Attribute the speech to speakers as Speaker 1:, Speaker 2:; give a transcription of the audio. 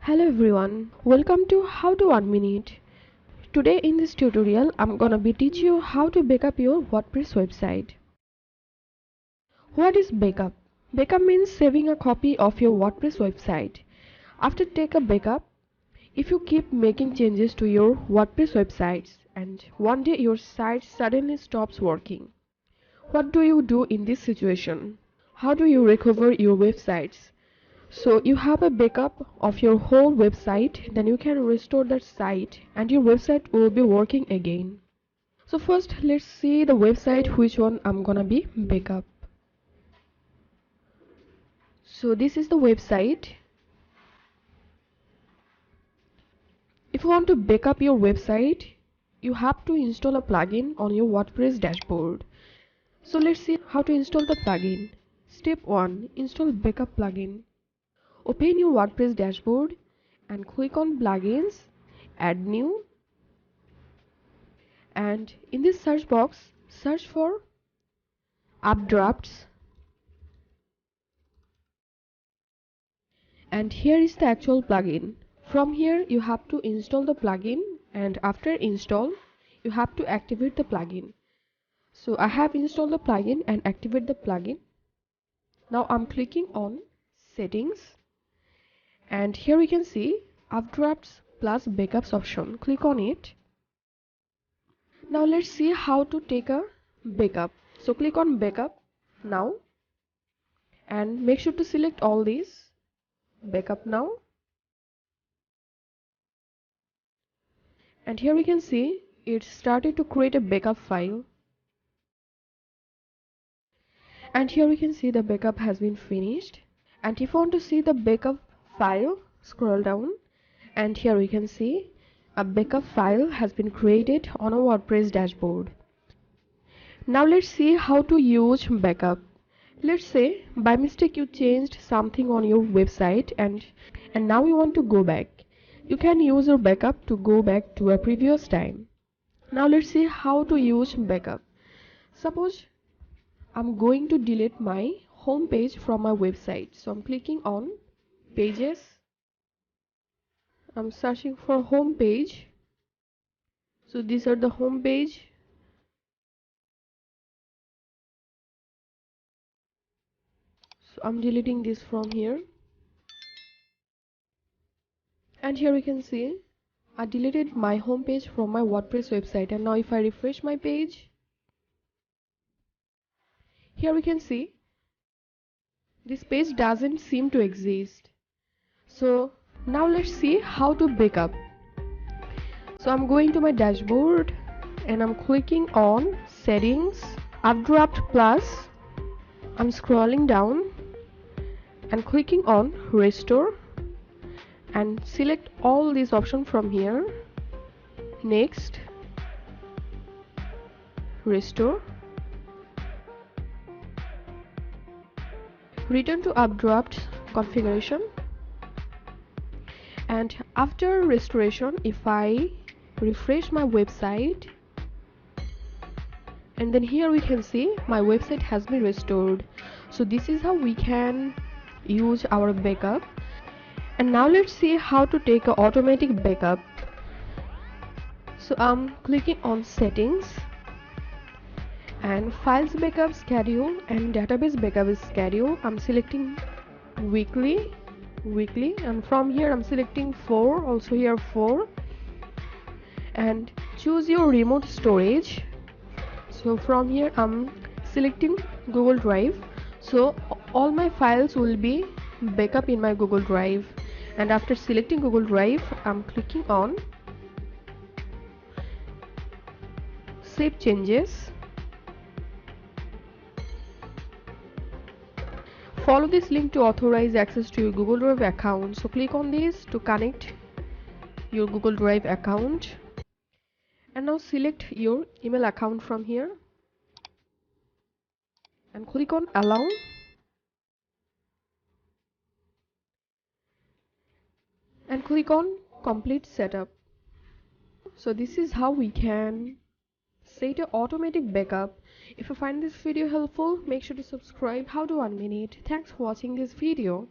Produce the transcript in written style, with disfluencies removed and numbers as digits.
Speaker 1: Hello everyone, welcome to How to 1 Minute. Today in this tutorial I'm gonna be teach you how to backup your WordPress website. What is backup? Backup means saving a copy of your WordPress website. After take a backup, if you keep making changes to your WordPress websites and one day your site suddenly stops working, what do you do in this situation? How do you recover your websites? So you have a backup of your whole website, then you can restore that site and your website will be working again. So first let's see the website which one I'm gonna be backup. So this is the website. If you want to backup your website, you have to install a plugin on your WordPress dashboard. So let's see how to install the plugin. Step 1. Install backup plugin. Open your WordPress dashboard and click on plugins, add new, and in this search box search for updrafts, and here is the actual plugin. From here you have to install the plugin, and after install you have to activate the plugin. So I have installed the plugin and activate the plugin. Now I'm clicking on settings, and here we can see updrafts plus backups option. Click on it. Now let's see how to take a backup. So click on backup now and make sure to select all these. Backup now, and here we can see it started to create a backup file, and here we can see the backup has been finished. And if you want to see the backup file, scroll down, and here we can see a backup file has been created on a WordPress dashboard. Now let's see how to use backup. Let's say by mistake you changed something on your website and now you want to go back. You can use your backup to go back to a previous time. Now let's see how to use backup. Suppose I'm going to delete my home page from my website. So I'm clicking on pages. I'm searching for home page. So these are the home page. So I'm deleting this from here. And here we can see I deleted my home page from my WordPress website, and now if I refresh my page, here we can see this page doesn't seem to exist. So now let's see how to backup. So I'm going to my dashboard and I'm clicking on settings, updraft plus. I'm scrolling down and clicking on restore and select all these options from here. Next, restore, return to updraft configuration, and after restoration if I refresh my website, and then here we can see my website has been restored. So this is how we can use our backup. And now let's see how to take an automatic backup. So I'm clicking on settings and files backup schedule and database backup is schedule. I'm selecting weekly, and from here I'm selecting 4, also here 4, and choose your remote storage. So from here I'm selecting Google Drive. So all my files will be backup in my Google Drive, and after selecting Google Drive I'm clicking on save changes. Follow this link to authorize access to your Google Drive account. So click on this to connect your Google Drive account, and now select your email account from here and click on allow, and click on complete setup. So this is how we can set an automatic backup. If you find this video helpful, make sure to subscribe How to 1 Minute. Thanks for watching this video.